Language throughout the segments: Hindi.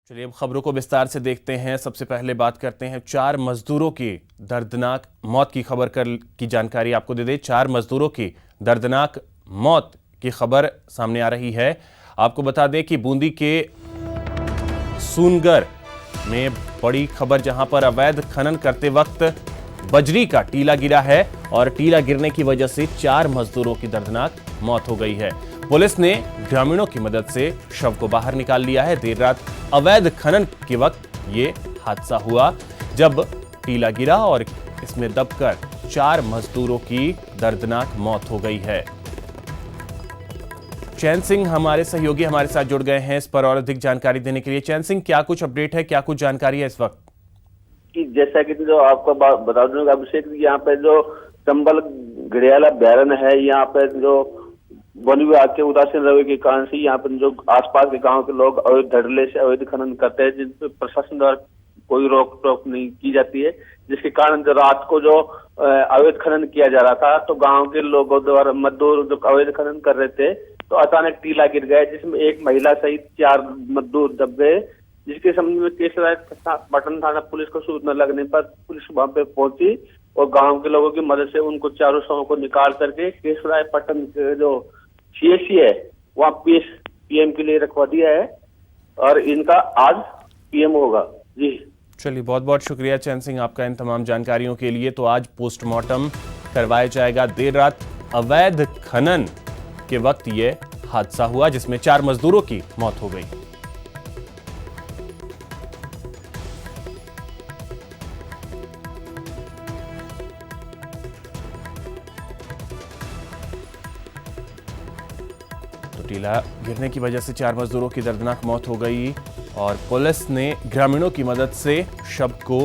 चलिए अब खबरों को विस्तार से देखते हैं। सबसे पहले बात करते हैं 4 मजदूरों की दर्दनाक मौत की खबर की जानकारी आपको दे दें। 4 मजदूरों की दर्दनाक मौत की खबर सामने आ रही है। आपको बता दें कि बूंदी के सूनगर में बड़ी खबर, जहां पर अवैध खनन करते वक्त बजरी का टीला गिरा है और टीला गिरने की वजह से 4 मजदूरों की दर्दनाक मौत हो गई है। पुलिस ने ग्रामीणों की मदद से शव को बाहर निकाल लिया है। देर रात अवैध खनन के वक्त ये हादसा हुआ, जब टीला गिरा और इसमें दबकर 4 मजदूरों की दर्दनाक मौत हो गई है। चैन सिंह हमारे सहयोगी हमारे साथ जुड़ गए हैं इस पर और अधिक जानकारी देने के लिए। चैन सिंह, क्या कुछ अपडेट है, क्या कुछ जानकारी है इस वक्त? कि जैसा कि जो आपको बता दूंगा अभिषेक, यहाँ पे जो चंबल घड़ियाला अभ्यारण्य है, यहाँ पे जो वन विभाग के उदासीन रवैये के कारण से यहाँ पर जो आसपास के गांव के लोग अवैध धड़ल्ले से अवैध खनन करते हैं, जिन पर प्रशासन द्वारा कोई रोक टोक नहीं की जाती है, जिसके कारण जो रात को जो अवैध खनन किया जा रहा था, तो गांव के लोगों द्वारा मजदूर जो अवैध खनन कर रहे थे, तो अचानक टीला गिर गया, जिसमें एक महिला सहित 4 मजदूर दब गए। जिसके संबंध में केसराय पटन थाना पुलिस को सूचना लगने पर पुलिस वहां पे पहुंची और गांव के लोगों की मदद से उनको चारों शवों को निकाल करके केसराय पटन के जो सीएचसी है वहाँ पीएम के लिए रखवा दिया है और इनका आज पीएम होगा। जी चलिए, बहुत बहुत शुक्रिया चैन सिंह आपका इन तमाम जानकारियों के लिए। तो आज पोस्टमार्टम करवाया जाएगा। देर रात अवैध खनन के वक्त ये हादसा हुआ, जिसमें 4 मजदूरों की मौत हो गई। टीला गिरने की वजह से 4 मजदूरों की दर्दनाक मौत हो गई और पुलिस ने ग्रामीणों की मदद से शव को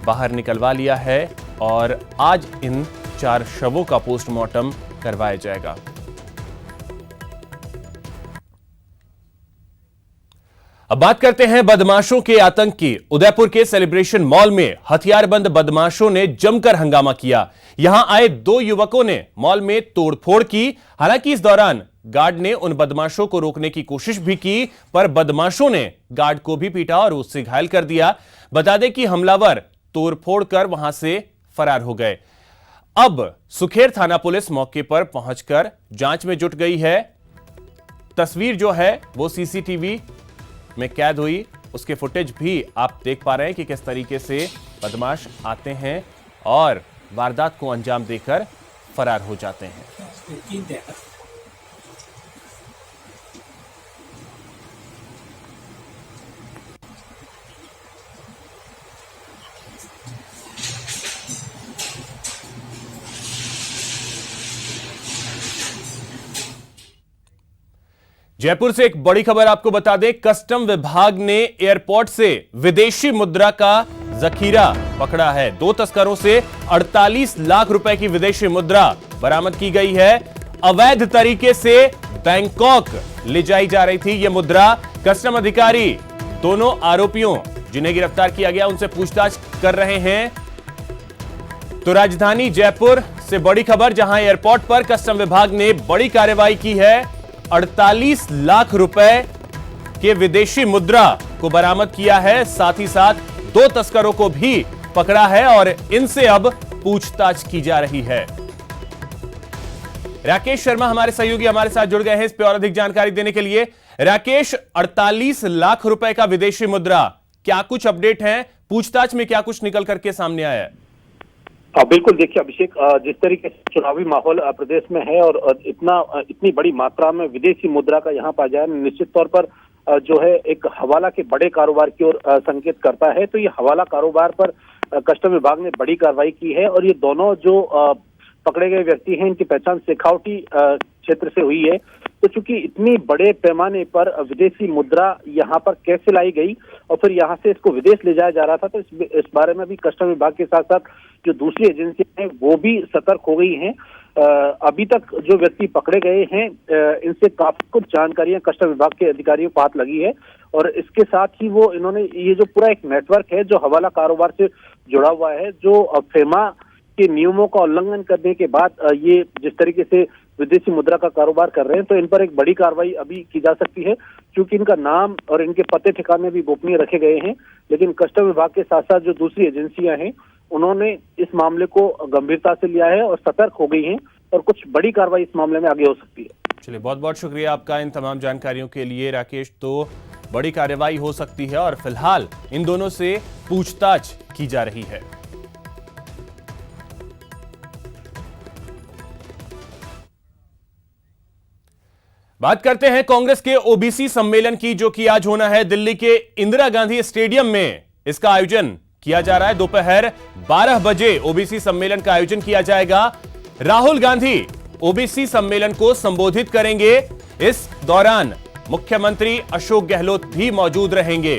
बाहर निकलवा लिया है और आज इन 4 शवों का पोस्टमार्टम करवाया जाएगा। अब बात करते हैं बदमाशों के आतंक की। उदयपुर के सेलिब्रेशन मॉल में हथियारबंद बदमाशों ने जमकर हंगामा किया। यहां आए 2 युवकों ने मॉल में तोड़फोड़ की। हालांकि इस दौरान गार्ड ने उन बदमाशों को रोकने की कोशिश भी की, पर बदमाशों ने गार्ड को भी पीटा और उससे घायल कर दिया। बता दें कि हमलावर तोड़फोड़ कर वहां से फरार हो गए। अब सुखेर थाना पुलिस मौके पर पहुंचकर जांच में जुट गई है। तस्वीर जो है वो सीसीटीवी में कैद हुई, उसके फुटेज भी आप देख पा रहे हैं कि किस तरीके से बदमाश आते हैं और वारदात को अंजाम देकर फरार हो जाते हैं। जयपुर से एक बड़ी खबर आपको बता दें। कस्टम विभाग ने एयरपोर्ट से विदेशी मुद्रा का जखीरा पकड़ा है। 2 तस्करों से 48 लाख रुपए की विदेशी मुद्रा बरामद की गई है। अवैध तरीके से बैंकॉक ले जाई जा रही थी यह मुद्रा। कस्टम अधिकारी दोनों आरोपियों जिन्हें गिरफ्तार किया गया उनसे पूछताछ कर रहे हैं। तो राजधानी जयपुर से बड़ी खबर, जहां एयरपोर्ट पर कस्टम विभाग ने बड़ी कार्रवाई की है। 48 लाख रुपए के विदेशी मुद्रा को बरामद किया है। साथ ही साथ 2 तस्करों को भी पकड़ा है और इनसे अब पूछताछ की जा रही है। राकेश शर्मा हमारे सहयोगी हमारे साथ जुड़ गए हैं इस पर और अधिक जानकारी देने के लिए। राकेश, 48 लाख रुपए का विदेशी मुद्रा, क्या कुछ अपडेट है? पूछताछ में क्या कुछ निकल करके सामने आया है? बिल्कुल, देखिए अभिषेक, जिस तरीके से चुनावी माहौल प्रदेश में है और इतनी बड़ी मात्रा में विदेशी मुद्रा का यहाँ पाया जाए, निश्चित तौर पर जो है एक हवाला के बड़े कारोबार की ओर संकेत करता है। तो ये हवाला कारोबार पर कस्टम विभाग ने बड़ी कार्रवाई की है और ये दोनों जो पकड़े गए व्यक्ति हैं, इनकी पहचान शेखावटी क्षेत्र से हुई है। तो चूंकि इतनी बड़े पैमाने पर विदेशी मुद्रा यहाँ पर कैसे लाई गई और फिर यहाँ से इसको विदेश ले जाया जा रहा था, तो इस बारे में भी कस्टम विभाग के साथ साथ जो दूसरी एजेंसी हैं वो भी सतर्क हो गई हैं। अभी तक जो व्यक्ति पकड़े गए हैं, इनसे काफी कुछ जानकारियां कस्टम विभाग के अधिकारियों को हाथ लगी है और इसके साथ ही वो इन्होंने ये जो पूरा एक नेटवर्क है जो हवाला कारोबार से जुड़ा हुआ है, जो फेमा के नियमों का उल्लंघन करने के बाद ये जिस तरीके से विदेशी मुद्रा का कारोबार कर रहे हैं, तो इन पर एक बड़ी कार्रवाई अभी की जा सकती है, क्योंकि इनका नाम और इनके पते ठिकाने भी गोपनीय रखे गए हैं। लेकिन कस्टम विभाग के साथ साथ जो दूसरी एजेंसियां हैं, उन्होंने इस मामले को गंभीरता से लिया है और सतर्क हो गई हैं, और कुछ बड़ी कार्रवाई इस मामले में आगे हो सकती है। चलिए, बहुत बहुत शुक्रिया आपका इन तमाम जानकारियों के लिए राकेश। तो बड़ी कार्रवाई हो सकती है और फिलहाल इन दोनों से पूछताछ की जा रही है। बात करते हैं कांग्रेस के ओबीसी सम्मेलन की, जो कि आज होना है दिल्ली के इंदिरा गांधी स्टेडियम में। इसका आयोजन किया जा रहा है। दोपहर 12 बजे ओबीसी सम्मेलन का आयोजन किया जाएगा। राहुल गांधी ओबीसी सम्मेलन को संबोधित करेंगे। इस दौरान मुख्यमंत्री अशोक गहलोत भी मौजूद रहेंगे।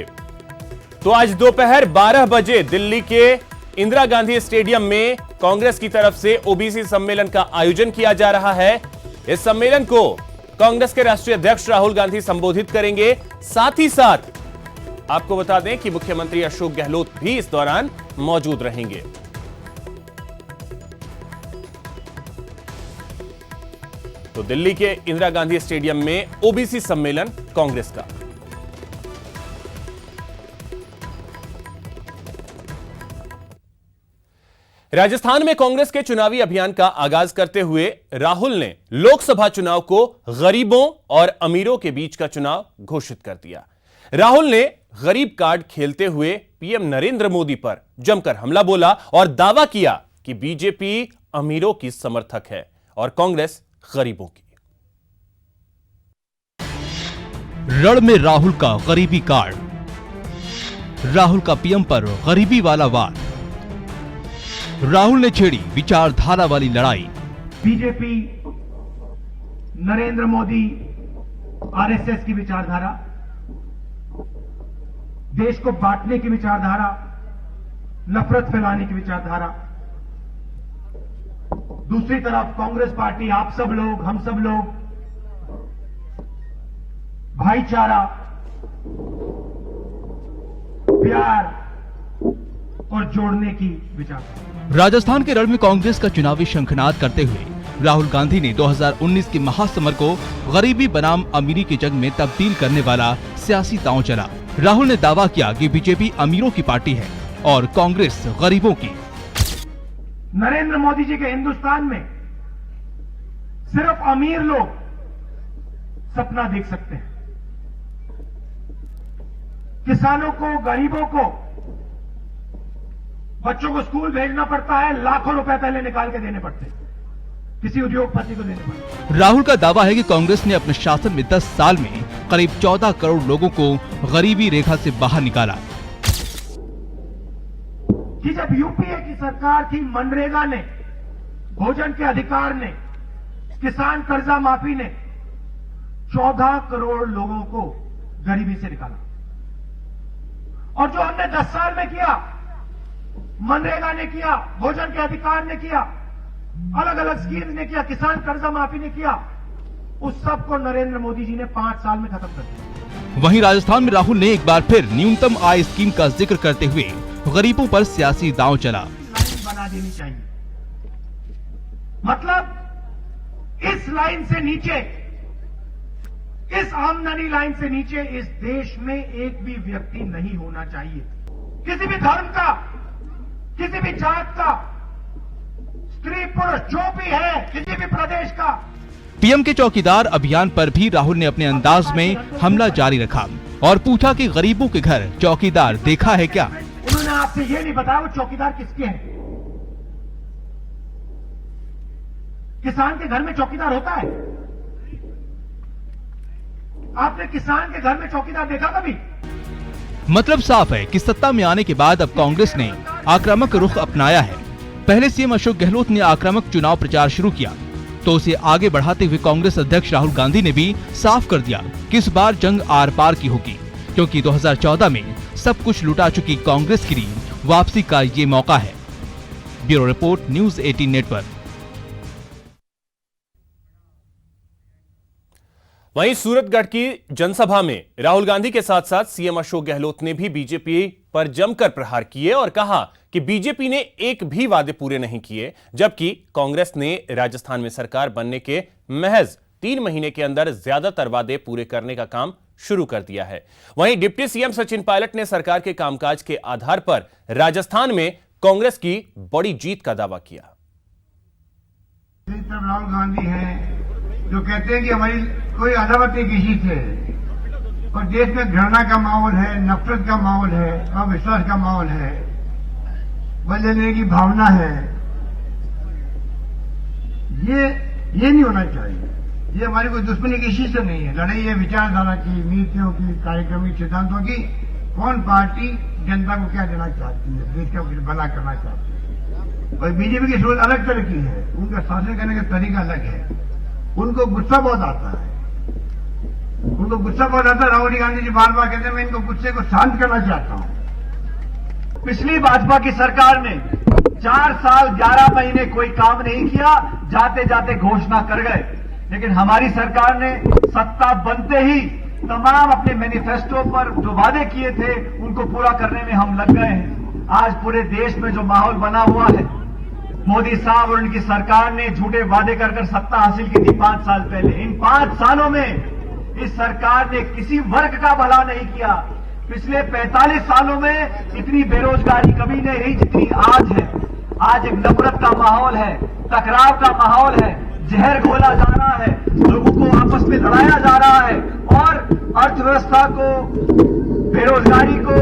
तो आज दोपहर 12 बजे दिल्ली के इंदिरा गांधी स्टेडियम में कांग्रेस की तरफ से ओबीसी सम्मेलन का आयोजन किया जा रहा है। इस सम्मेलन को कांग्रेस के राष्ट्रीय अध्यक्ष राहुल गांधी संबोधित करेंगे। साथ ही साथ आपको बता दें कि मुख्यमंत्री अशोक गहलोत भी इस दौरान मौजूद रहेंगे। तो दिल्ली के इंदिरा गांधी स्टेडियम में ओबीसी सम्मेलन कांग्रेस का। राजस्थान में कांग्रेस के चुनावी अभियान का आगाज करते हुए राहुल ने लोकसभा चुनाव को गरीबों और अमीरों के बीच का चुनाव घोषित कर दिया। राहुल ने गरीब कार्ड खेलते हुए पीएम नरेंद्र मोदी पर जमकर हमला बोला और दावा किया कि बीजेपी अमीरों की समर्थक है और कांग्रेस गरीबों की। रण में राहुल का गरीबी कार्ड, राहुल का पीएम पर गरीबी वाला वार। राहुल ने छेड़ी विचारधारा वाली लड़ाई। बीजेपी, नरेंद्र मोदी, आरएसएस की विचारधारा, देश को बांटने की विचारधारा, नफरत फैलाने की विचारधारा। दूसरी तरफ कांग्रेस पार्टी, आप सब लोग, हम सब लोग, भाईचारा, प्यार और जोड़ने की विचारधारा। राजस्थान के रण में कांग्रेस का चुनावी शंखनाद करते हुए राहुल गांधी ने 2019 के महासमर को गरीबी बनाम अमीरी की जंग में तब्दील करने वाला सियासी दांव चला। राहुल ने दावा किया कि बीजेपी अमीरों की पार्टी है और कांग्रेस गरीबों की। नरेंद्र मोदी जी के हिंदुस्तान में सिर्फ अमीर लोग सपना देख सकते हैं। किसानों को, गरीबों को, बच्चों को स्कूल भेजना पड़ता है, लाखों रुपए पहले निकाल के देने पड़ते हैं, किसी उद्योगपति को देने पड़ते हैं। राहुल का दावा है कि कांग्रेस ने अपने शासन में 10 साल में करीब 14 करोड़ लोगों को गरीबी रेखा से बाहर निकाला। कि जब यूपीए की सरकार थी, मनरेगा ने, भोजन के अधिकार ने, किसान कर्जा माफी ने 14 करोड़ लोगों को गरीबी से निकाला। और जो हमने 10 साल में किया, मनरेगा ने किया, भोजन के अधिकार ने किया, अलग अलग स्कीम्स ने किया, किसान कर्जा माफी ने किया, उस सब को नरेंद्र मोदी जी ने 5 साल में खत्म कर दिया। वहीं राजस्थान में राहुल ने एक बार फिर न्यूनतम आय स्कीम का जिक्र करते हुए गरीबों पर सियासी दांव चला। लाइन बना देनी चाहिए, मतलब इस लाइन से नीचे, इस आमदनी लाइन से नीचे इस देश में एक भी व्यक्ति नहीं होना चाहिए, किसी भी धर्म का, किसी भी जात का, स्त्री पुरुष जो भी है, किसी भी प्रदेश का। पीएम के चौकीदार अभियान पर भी राहुल ने अपने अंदाज में हमला जारी रखा और पूछा कि गरीबों के घर चौकीदार देखा है क्या। उन्होंने आपसे ये नहीं बताया वो चौकीदार किसके हैं। किसान के घर में चौकीदार होता है? आपने किसान के घर में चौकीदार देखा कभी? मतलब साफ है कि सत्ता में आने के बाद अब कांग्रेस ने आक्रामक रुख अपनाया है। पहले सीएम अशोक गहलोत ने आक्रामक चुनाव प्रचार शुरू किया, तो उसे आगे बढ़ाते हुए कांग्रेस अध्यक्ष राहुल गांधी ने भी साफ कर दिया कि इस बार जंग आर पार की होगी, क्योंकि 2014 में सब कुछ लुटा चुकी कांग्रेस के लिए वापसी का ये मौका है। Bureau report, news 18 network. वहीं सूरतगढ़ की जनसभा में राहुल गांधी के साथ साथ सीएम अशोक गहलोत ने भी बीजेपी पर जमकर प्रहार किए और कहा कि बीजेपी ने एक भी वादे पूरे नहीं किए, जबकि कांग्रेस ने राजस्थान में सरकार बनने के महज 3 महीने के अंदर ज्यादातर वादे पूरे करने का काम शुरू कर दिया है। वहीं डिप्टी सीएम सचिन पायलट ने सरकार के कामकाज के आधार पर राजस्थान में कांग्रेस की बड़ी जीत का दावा किया। राहुल गांधी हैं जो कहते हैं कि हमारी कोई अदावत नहीं किसी से, और देश में घृणा का माहौल है, नफरत का माहौल है, अविश्वास का माहौल है, बदलने की भावना है। ये नहीं होना चाहिए। ये हमारी कोई दुश्मनी किसी से नहीं है। लड़ाई है विचारधारा की, नीतियों की, कार्यक्रमिक सिद्धांतों की। कौन पार्टी जनता को क्या देना चाहती है, देश का भला करना चाहती है। और बीजेपी की सोच अलग तरह की है, उनका शासन करने का तरीका अलग है। उनको गुस्सा बहुत आता है, राहुल गांधी जी बार बार कहते हैं मैं इनको गुस्से को शांत करना चाहता हूं। पिछली भाजपा की सरकार ने 4 साल 11 महीने कोई काम नहीं किया, जाते जाते घोषणा कर गए। लेकिन हमारी सरकार ने सत्ता बनते ही तमाम अपने मैनिफेस्टो पर जो वादे किए थे उनको पूरा करने में हम लग गए हैं। आज पूरे देश में जो माहौल बना हुआ है, मोदी साहब और उनकी सरकार ने झूठे वादे कर सत्ता हासिल की थी 5 साल पहले। इन 5 सालों में इस सरकार ने किसी वर्ग का भला नहीं किया। पिछले 45 सालों में इतनी बेरोजगारी कभी नहीं रही जितनी आज है। आज एक नफरत का माहौल है, टकराव का माहौल है, जहर घोला जा रहा है, लोगों को आपस में लड़ाया जा रहा है और अर्थव्यवस्था को, बेरोजगारी को,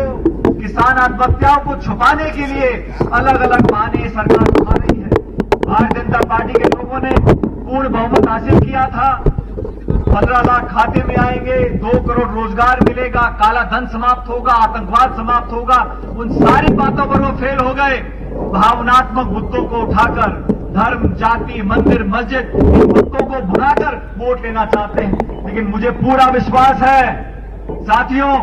किसान आत्महत्याओं को छुपाने के लिए अलग अलग बहाने सरकार उठा रही है। भारतीय जनता पार्टी के लोगों ने पूर्ण बहुमत हासिल किया था। 15 लाख खाते में आएंगे, 2 करोड़ रोजगार मिलेगा, काला धन समाप्त होगा, आतंकवाद समाप्त होगा। उन सारी बातों पर वो फेल हो गए। भावनात्मक मुद्दों को उठाकर धर्म, जाति, मंदिर, मस्जिद, इन मुद्दों को भुलाकर वोट लेना चाहते हैं। लेकिन मुझे पूरा विश्वास है साथियों,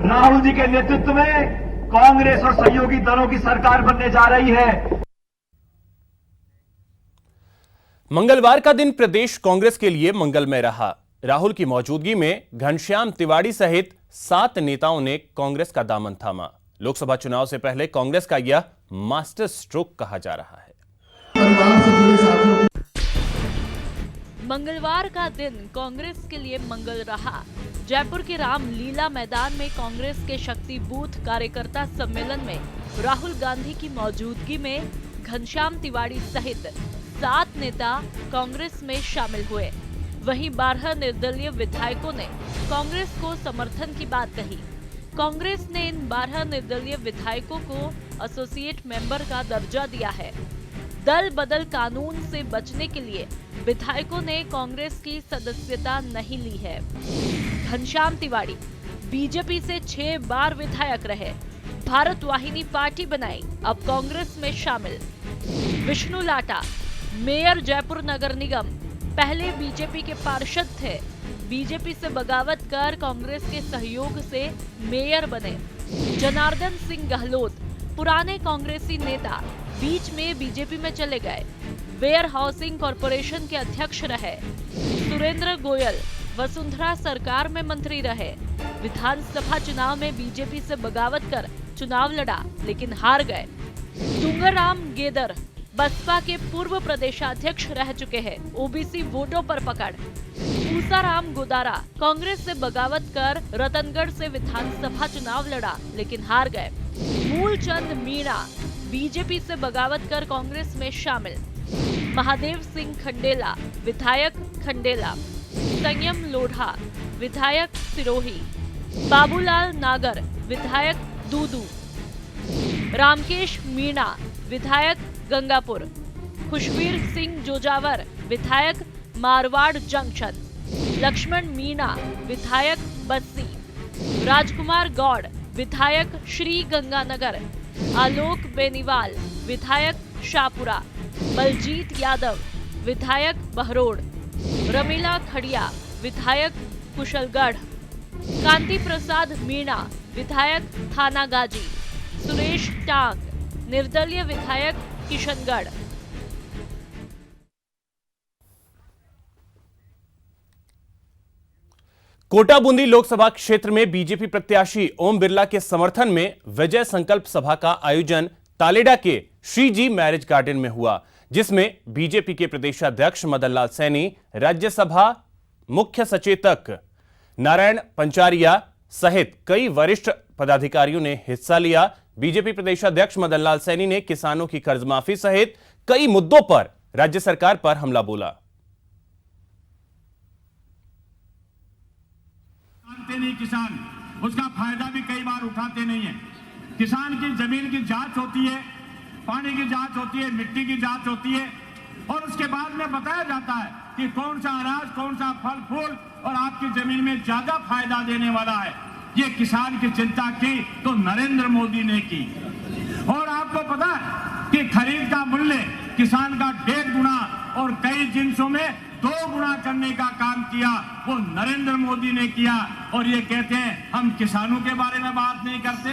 राहुल जी के नेतृत्व में कांग्रेस और सहयोगी दलों की सरकार बनने जा रही है। मंगलवार का दिन प्रदेश कांग्रेस के लिए मंगलमय रहा। राहुल की मौजूदगी में घनश्याम तिवाड़ी सहित 7 नेताओं ने कांग्रेस का दामन थामा। लोकसभा चुनाव से पहले कांग्रेस का यह मास्टर स्ट्रोक कहा जा रहा है। मंगलवार का दिन कांग्रेस के लिए मंगल रहा। जयपुर के रामलीला मैदान में कांग्रेस के शक्ति बूथ कार्यकर्ता सम्मेलन में राहुल गांधी की मौजूदगी में घनश्याम तिवाड़ी सहित 7 नेता कांग्रेस में शामिल हुए। वहीं 12 निर्दलीय विधायकों ने कांग्रेस को समर्थन की बात कही। कांग्रेस ने इन 12 निर्दलीय विधायकों को एसोसिएट मेंबर का दर्जा दिया है। दल बदल कानून से बचने के लिए विधायकों ने कांग्रेस की सदस्यता नहीं ली है। घनश्याम तिवाड़ी बीजेपी से 6 बार विधायक रहे, भारत वाहिनी पार्टी बनाई, अब कांग्रेस में शामिल। विष्णु लाटा मेयर जयपुर नगर निगम, पहले बीजेपी के पार्षद थे, बीजेपी से बगावत कर कांग्रेस के सहयोग से मेयर बने। जनार्दन सिंह गहलोत पुराने कांग्रेसी नेता, बीच में बीजेपी में चले गए, वेयर हाउसिंग कॉरपोरेशन के अध्यक्ष रहे। सुरेंद्र गोयल वसुंधरा सरकार में मंत्री रहे, विधानसभा चुनाव में बीजेपी से बगावत कर चुनाव लड़ा लेकिन हार गए। तुंगाराम गेदर बसपा के पूर्व प्रदेशाध्यक्ष रह चुके हैं, ओबीसी वोटों पर पकड़। पूसाराम गोदारा कांग्रेस से बगावत कर रतनगढ़ से विधानसभा चुनाव लड़ा लेकिन हार गए। मूलचंद मीणा बीजेपी से बगावत कर कांग्रेस में शामिल। महादेव सिंह खंडेला विधायक खंडेला। संयम लोढ़ा विधायक सिरोही। बाबूलाल नागर विधायक दूदू। रामकेश मीणा विधायक गंगापुर। खुशबीर सिंह जोजावर विधायक मारवाड़ जंक्शन। लक्ष्मण मीणा विधायक बस्सी। राजकुमार गौड़ विधायक श्री गंगानगर। आलोक बेनीवाल विधायक शाहपुरा। बलजीत यादव विधायक बहरोड़। रमीला खड़िया विधायक कुशलगढ़। कांति प्रसाद मीणा विधायक थानागाजी। सुरेश टांग निर्दलीय विधायक किशनगढ़। कोटा बूंदी लोकसभा क्षेत्र में बीजेपी प्रत्याशी ओम बिरला के समर्थन में विजय संकल्प सभा का आयोजन तालेडा के श्री जी मैरिज गार्डन में हुआ, जिसमें बीजेपी के प्रदेशाध्यक्ष मदन लाल सैनी, राज्यसभा मुख्य सचेतक नारायण पंचारिया सहित कई वरिष्ठ पदाधिकारियों ने हिस्सा लिया। बीजेपी प्रदेशाध्यक्ष मदन लाल सैनी ने किसानों की कर्ज माफी सहित कई मुद्दों पर राज्य सरकार पर हमला बोला। नहीं किसान उसका फायदा भी कई बार उठाते नहीं है। किसान की जमीन की जांच होती है, पानी की जांच होती है, मिट्टी की जांच होती है और उसके बाद में बताया जाता है कि कौन सा अनाज, कौन सा फल फूल और आपकी जमीन में ज्यादा फायदा देने वाला है। ये किसान की चिंता की तो नरेंद्र मोदी ने की। और आपको पता है कि खरीद का मूल्य किसान का 1.5 गुना और कई जिन्सों में 2 गुना करने का काम किया वो नरेंद्र मोदी ने किया। और ये कहते हैं हम किसानों के बारे में बात नहीं करते।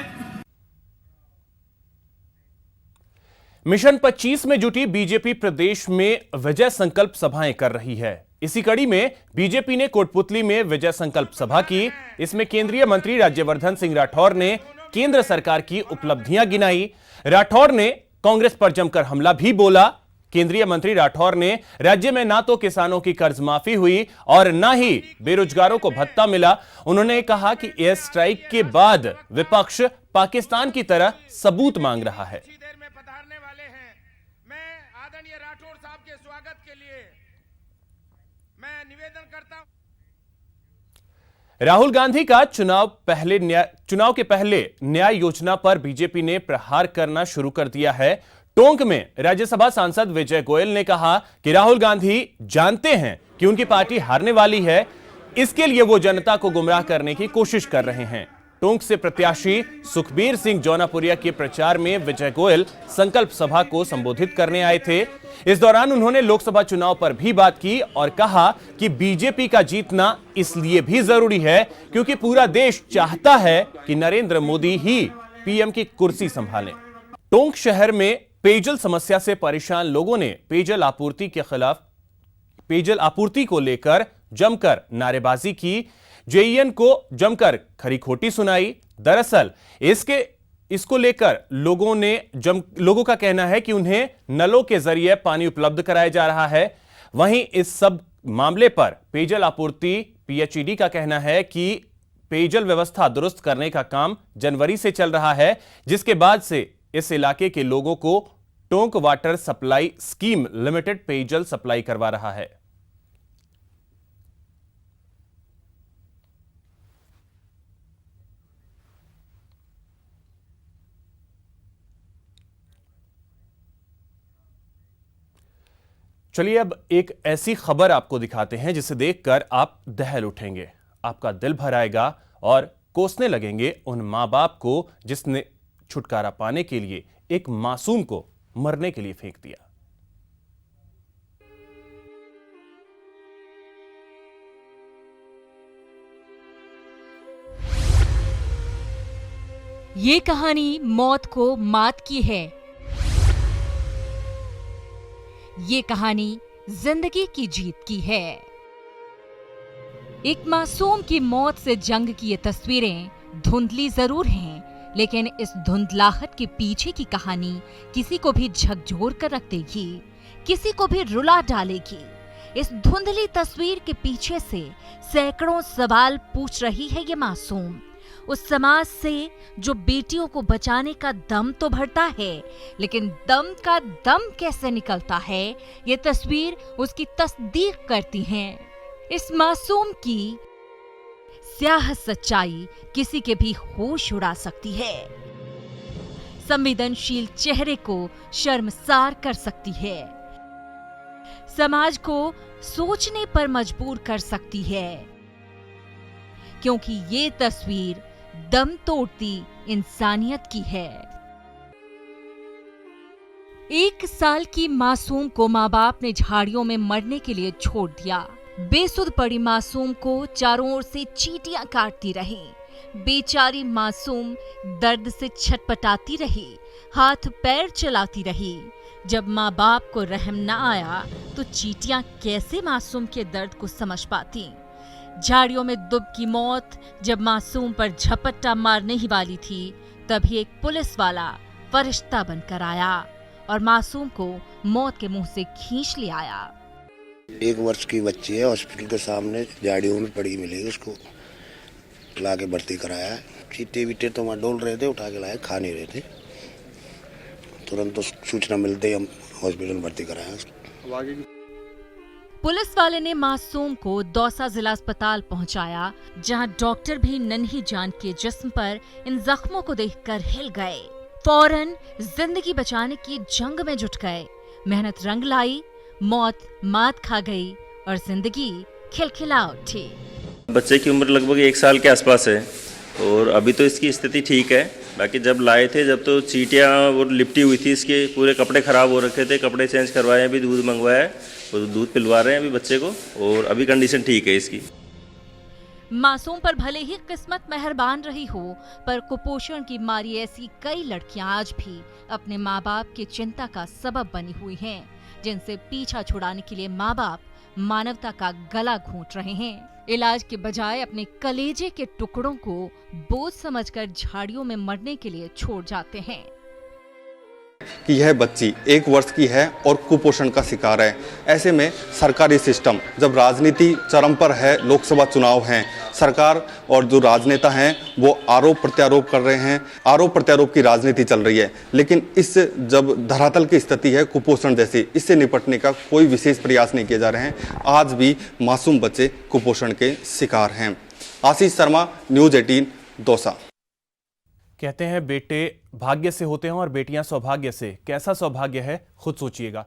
मिशन 25 में जुटी बीजेपी प्रदेश में विजय संकल्प सभाएं कर रही है। इसी कड़ी में बीजेपी ने कोटपुतली में विजय संकल्प सभा की। इसमें केंद्रीय मंत्री राज्यवर्धन सिंह राठौर ने केंद्र सरकार की उपलब्धियां गिनाई। राठौर ने कांग्रेस पर जमकर हमला भी बोला। केंद्रीय मंत्री राठौर ने राज्य में ना तो किसानों की कर्ज माफी हुई और ना ही बेरोजगारों को भत्ता मिला। उन्होंने कहा कि एयर स्ट्राइक के बाद विपक्ष पाकिस्तान की तरह सबूत मांग रहा है। देर में पधारने वाले हैं। मैं आदरणीय राठौर साहब के स्वागत के लिए मैं निवेदन करता हूं। राहुल गांधी का चुनाव के पहले न्याय योजना पर बीजेपी ने प्रहार करना शुरू कर दिया है। टोंक में राज्यसभा सांसद विजय गोयल ने कहा कि राहुल गांधी जानते हैं कि उनकी पार्टी हारने वाली है, इसके लिए वो जनता को गुमराह करने की कोशिश कर रहे हैं। टोंक से प्रत्याशी सुखबीर सिंह जौनापुरिया के प्रचार में विजय गोयल संकल्प सभा को संबोधित करने आए थे। इस दौरान उन्होंने लोकसभा चुनाव पर भी बात की और कहा कि बीजेपी का जीतना इसलिए भी जरूरी है क्योंकि पूरा देश चाहता है कि नरेंद्र मोदी ही पीएम की कुर्सी संभालें। टोंक शहर में पेयजल समस्या से परेशान लोगों ने पेयजल आपूर्ति को लेकर जमकर नारेबाजी की। जेईएन को जमकर खरी खोटी सुनाई। दरअसल इसको लेकर लोगों का कहना है कि उन्हें नलों के जरिए पानी उपलब्ध कराया जा रहा है। वहीं इस सब मामले पर पेयजल आपूर्ति पीएचईडी का कहना है कि पेयजल व्यवस्था दुरुस्त करने का काम जनवरी से चल रहा है, जिसके बाद से इस इलाके के लोगों को Tonk water supply scheme limited पेयजल सप्लाई करवा रहा है। चलिए अब एक ऐसी खबर आपको दिखाते हैं जिसे देखकर आप दहल उठेंगे, आपका दिल भर आएगा और कोसने लगेंगे उन मां बाप को जिसने छुटकारा पाने के लिए एक मासूम को मरने के लिए फेंक दिया। ये कहानी मौत को मात की है। ये कहानी जिंदगी की जीत की है। एक मासूम की मौत से जंग की ये तस्वीरें धुंधली जरूर हैं, लेकिन इस धुंधलाहट के पीछे की कहानी किसी को भी झकझोर कर रख देगी, किसी को भी रुला डालेगी। इस धुंधली तस्वीर के पीछे से सैकड़ों सवाल पूछ रही है ये मासूम, उस समाज से जो बेटियों को बचाने का दम तो भरता है, लेकिन दम का दम कैसे निकलता है ये तस्वीर उसकी तस्दीक करती है। इस मासूम की स्याह सच्चाई किसी के भी होश उड़ा सकती है, संवेदनशील चेहरे को शर्मसार कर सकती है, समाज को सोचने पर मजबूर कर सकती है, क्योंकि ये तस्वीर दम तोड़ती इंसानियत की है। 1 साल की मासूम को माँ बाप ने झाड़ियों में मरने के लिए छोड़ दिया। बेसुध पड़ी मासूम को चारों ओर से चींटियां काटती रहीं। बेचारी मासूम दर्द से छटपटाती रही, हाथ पैर चलाती रही। जब माँ बाप को रहम न आया तो चींटियां कैसे मासूम के दर्द को समझ पाती। झाड़ियों में दुब की मौत जब मासूम पर झपट्टा मारने ही वाली थी, तभी एक पुलिस वाला फरिश्ता बनकर आया और मासूम को मौत के मुंह से खींच ले आया। 1 वर्ष की बच्ची है, हॉस्पिटल के सामने झाड़ियों में पड़ी मिली, उसको ला के भर्ती कराया है। चीटे वीटे तो वहाँ डोल रहे थे, उठा के लाए, खा नहीं रहे थे। तुरंत तो सूचना मिलते ही हम हॉस्पिटल भर्ती कराया उसको। पुलिस वाले ने मासूम को दौसा जिला अस्पताल पहुंचाया, जहां डॉक्टर भी नन्ही जान के जिस्म पर इन जख्मों को देखकर हिल गए। फौरन जिंदगी बचाने की जंग में जुट गए। मेहनत रंग लाई, मौत मात खा गई और जिंदगी खिलखिला उठी। बच्चे की उम्र लगभग 1 साल के आसपास है और अभी तो इसकी स्थिति ठीक है। बाकी जब लाए थे, जब तो चींटियाँ और लिपटी हुई थी, इसके पूरे कपड़े खराब हो रखे थे, कपड़े चेंज करवाए, अभी दूध मंगवाया है और दूध पिलवा रहे हैं अभी बच्चे को, और अभी कंडीशन ठीक है इसकी। मासूम पर भले ही किस्मत मेहरबान रही हो, पर कुपोषण की मारी ऐसी कई लड़कियां आज भी अपने माँ बाप की चिंता का सबब बनी हुई हैं, जिनसे पीछा छुड़ाने के लिए माँ बाप मानवता का गला घोंट रहे हैं। इलाज के बजाय अपने कलेजे के टुकड़ों को बोझ समझकर झाड़ियों में मरने के लिए छोड़ जाते हैं। कि यह बच्ची 1 वर्ष की है और कुपोषण का शिकार है। ऐसे में सरकारी सिस्टम, जब राजनीति चरम पर है, लोकसभा चुनाव हैं, सरकार और जो राजनेता हैं वो आरोप प्रत्यारोप कर रहे हैं, आरोप प्रत्यारोप की राजनीति चल रही है, लेकिन इस जब धरातल की स्थिति है कुपोषण जैसी, इससे निपटने का कोई विशेष प्रयास नहीं किए जा रहे हैं। आज भी मासूम बच्चे कुपोषण के शिकार हैं। आशीष शर्मा, न्यूज़ 18, दौसा। कहते हैं बेटे भाग्य से होते हैं और बेटियां सौभाग्य से। कैसा सौभाग्य है, खुद सोचिएगा।